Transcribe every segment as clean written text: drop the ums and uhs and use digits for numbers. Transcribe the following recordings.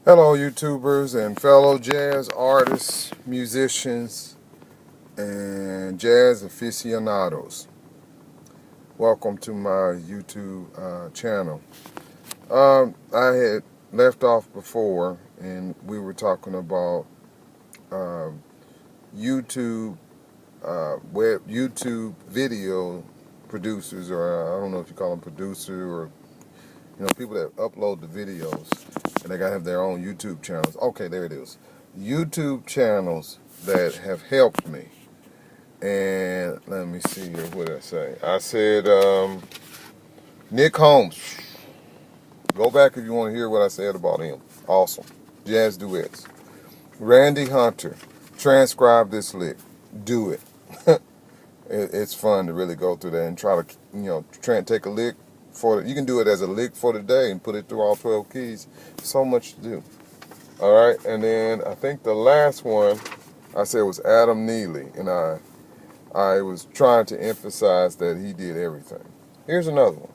Hello, YouTubers and fellow jazz artists, musicians, and jazz aficionados. Welcome to my YouTube channel. I had left off before, and we were talking about YouTube, YouTube video producers, or I don't know if you call them producer, or people that upload the videos, and they gotta have their own YouTube channels. Okay, there it is. YouTube channels that have helped me. And let me see here, what did I say? I said Nick Holmes. Go back if you want to hear what I said about him. Awesome. Jazz duets. Randy Hunter. Transcribe this lick. Do it. It's fun to really go through that and try to, try and take a lick you can do it as a lick for the day and put it through all 12 keys. So much to do. All right, and then I think the last one I said was Adam Neely, and I was trying to emphasize that he did everything. Here's another one.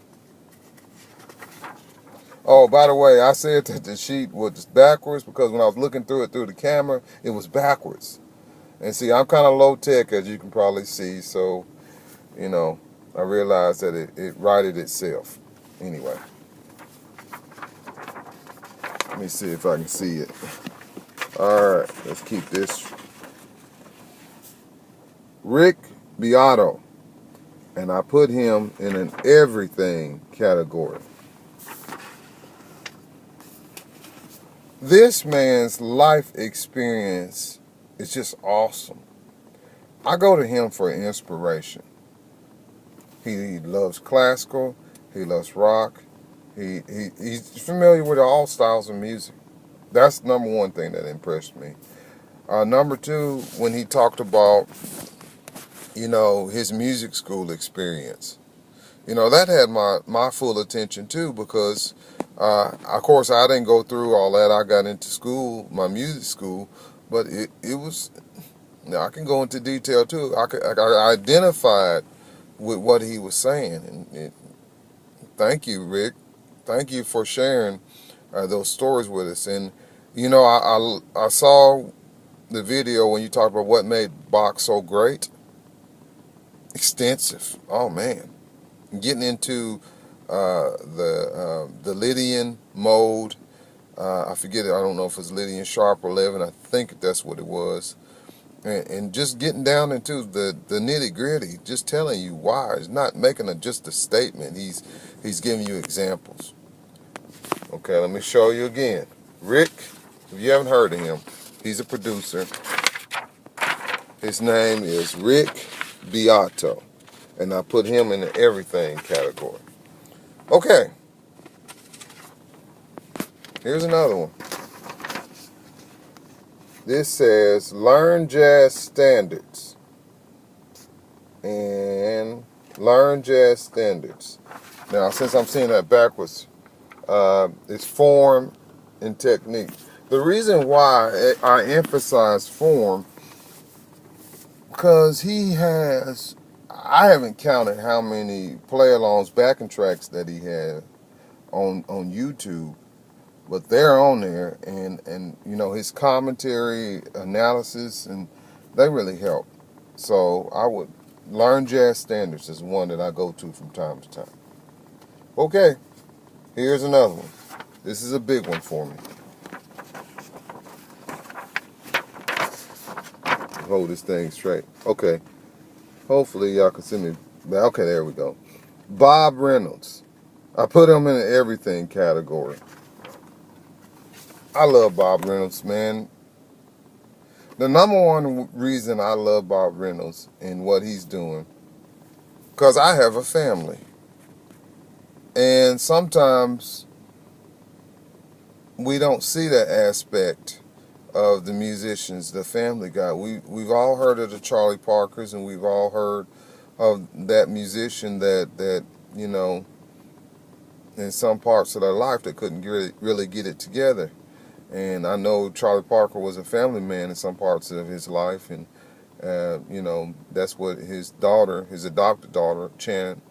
Oh, by the way, I said that the sheet was backwards because when I was looking through it through the camera, it was backwards. And see, I'm kind of low tech, as you can probably see, so, I realized that it righted itself. Anyway, let me see if I can see it. All right, let's keep this. Rick Beato, and I put him in an everything category. This man's life experience is just awesome. I go to him for inspiration. He loves classical. He loves rock. He's familiar with all styles of music. That's number one thing that impressed me. Number two, when he talked about, his music school experience. That had my full attention too, because, of course, I didn't go through all that. I got into school, my music school, but it was, I can go into detail too. I identified with what he was saying, and thank you, Rick. Thank you for sharing those stories with us. And I saw the video when you talked about what made Bach so great. Extensive. Oh man, getting into the Lydian mode. I forget it. I don't know if it's Lydian sharp or 11. I think that's what it was. And just getting down into the nitty gritty, just telling you why. It's not making just a statement. He's giving you examples. Okay, let me show you again. Rick, if you haven't heard of him, he's a producer. His name is Rick Beato, and I put him in the everything category. Okay, here's another one. This says learn jazz standards and learn jazz standards. Now, since I'm seeing that backwards, it's form and technique. The reason why I emphasize form, because I haven't counted how many play-alongs, backing tracks that he had on YouTube, but they're on there, and his commentary, analysis, and they really help. So I would learn jazz standards is one that I go to from time to time. Okay, here's another one. This is a big one for me. Hold this thing straight. Okay, hopefully y'all can see me. Okay, there we go. Bob Reynolds. I put him in the everything category. I love Bob Reynolds, man. The number one reason I love Bob Reynolds and what he's doing, because I have a family. And sometimes we don't see that aspect of the musicians, the family guy. We've all heard of the Charlie Parkers, and we've all heard of that musician that in some parts of their life they couldn't really get it together. And I know Charlie Parker was a family man in some parts of his life, and that's what his daughter, his adopted daughter, Chan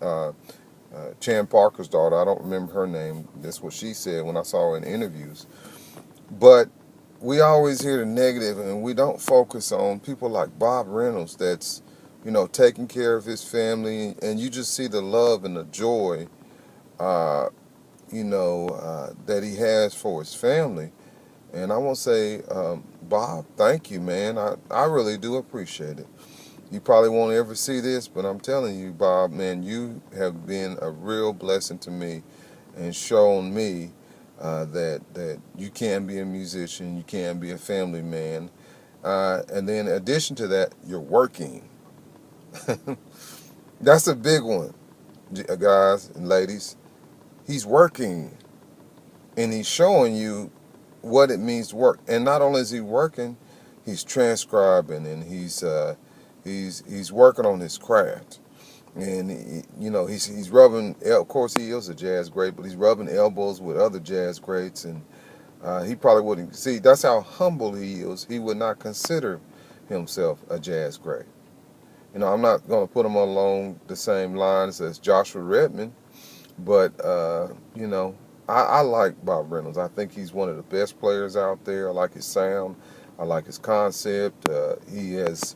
Parker's daughter, I don't remember her name. That's what she said when I saw her in interviews. But we always hear the negative, and we don't focus on people like Bob Reynolds that's, taking care of his family, and you just see the love and the joy, uh, that he has for his family. And I want to say, Bob, thank you, man. I really do appreciate it. You probably won't ever see this, but I'm telling you, Bob, man, you have been a real blessing to me and shown me that you can be a musician, you can be a family man. And then in addition to that, you're working. That's a big one, guys and ladies. He's working, and he's showing you what it means to work. And not only is he working, he's transcribing, and he's working on his craft. And he's rubbing. Of course, he is a jazz great, but he's rubbing elbows with other jazz greats, and he probably wouldn't see. That's how humble he is. He would not consider himself a jazz great. I'm not going to put him along the same lines as Joshua Redman, but I like Bob Reynolds. I think he's one of the best players out there. I like his sound. I like his concept. He has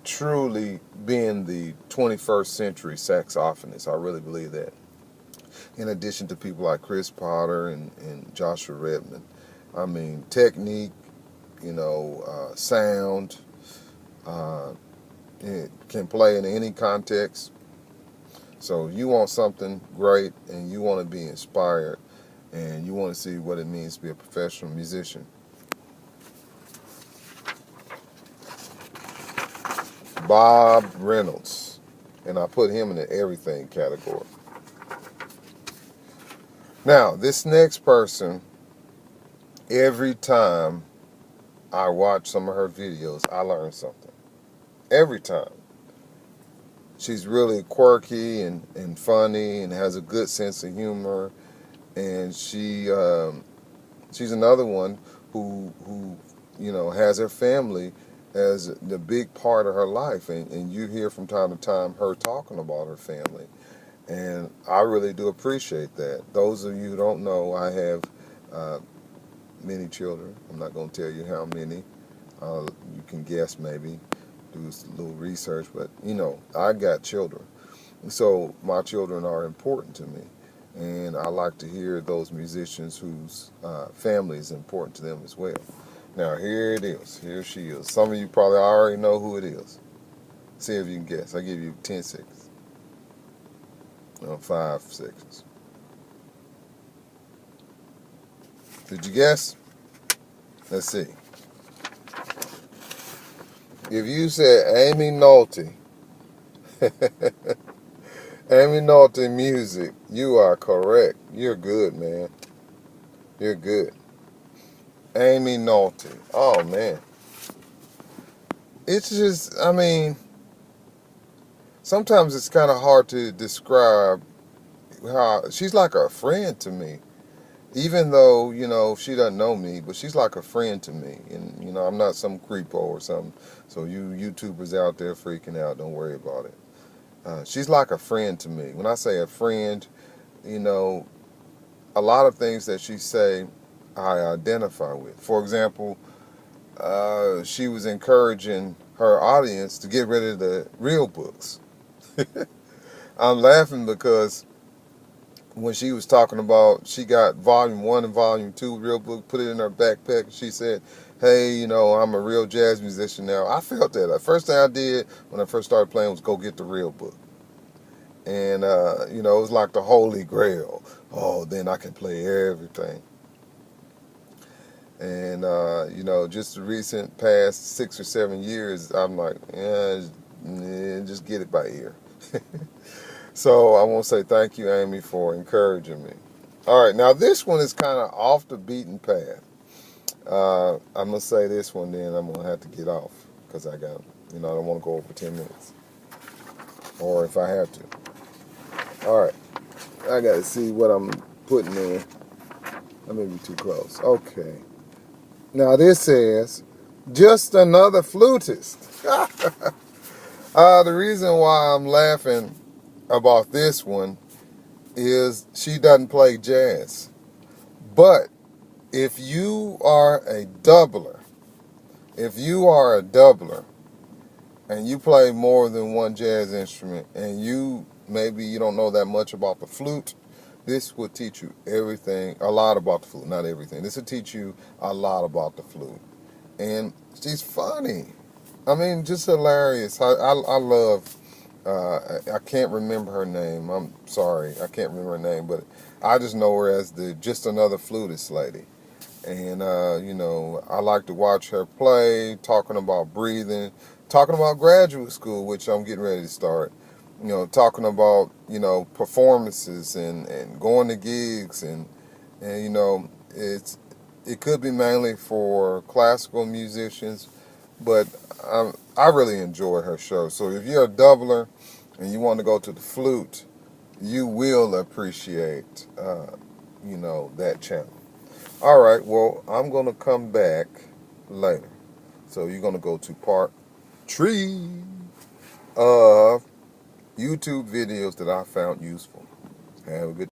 truly been the 21st century saxophonist. I really believe that. In addition to people like Chris Potter and Joshua Redman. I mean, technique, sound, it can play in any context. So you want something great, and you want to be inspired, and you want to see what it means to be a professional musician. Bob Reynolds, and I put him in the everything category. Now, this next person, every time I watch some of her videos, I learn something. Every time. She's really quirky and funny and has a good sense of humor. And she's another one who has her family as the big part of her life. And you hear from time to time her talking about her family. And I really do appreciate that. Those of you who don't know, I have many children. I'm not going to tell you how many. You can guess maybe. Do a little research, but I got children, so my children are important to me, and I like to hear those musicians whose family is important to them as well. Now here it is. Here she is. Some of you probably already know who it is. See if you can guess. I give you 10 seconds. 5 seconds. Did you guess? Let's see. If you said Amy Nolte, Amy Nolte music, you are correct. You're good, man. You're good. Amy Nolte. Oh, man. It's just, sometimes it's kind of hard to describe how she's like a friend to me. Even though, she doesn't know me, but she's like a friend to me. And, I'm not some creepo or something. So you YouTubers out there freaking out, don't worry about it. She's like a friend to me. When I say a friend, a lot of things that she say, I identify with. For example, she was encouraging her audience to get rid of the real books. I'm laughing because when she was talking about she got volume 1 and volume 2 real book, put it in her backpack, and she said, hey, I'm a real jazz musician now. I felt that. The first thing I did when I first started playing was go get the real book. And, it was like the holy grail. Oh, then I can play everything. And, just the recent past 6 or 7 years, I'm like, just get it by ear. So I want to say thank you, Amy, for encouraging me. All right, now this one is kind of off the beaten path. I'm going to say this one, then I'm going to have to get off because I got, I don't want to go over 10 minutes. Or if I have to. All right, I got to see what I'm putting in. I may be too close. Okay. Now this says, just another flutist. The reason why I'm laughing about this one is she doesn't play jazz, but if you are a doubler, if you are a doubler and you play more than one jazz instrument and maybe you don't know that much about the flute, this will teach you everything, a lot about the flute, not everything. This will teach you a lot about the flute. And she's funny. I mean, just hilarious. I love, I can't remember her name. I'm sorry, I can't remember her name, but I just know her as the Just Another Flutist lady. And, you know, I like to watch her play, talking about breathing, talking about graduate school, which I'm getting ready to start. You know, talking about, you know, performances and going to gigs and you know, it could be mainly for classical musicians, but I really enjoy her show. So if you're a doubler and you want to go to the flute, you will appreciate, you know, that channel. All right, well, I'm going to come back later. So you're going to go to part 3 of YouTube videos that I found useful. Have a good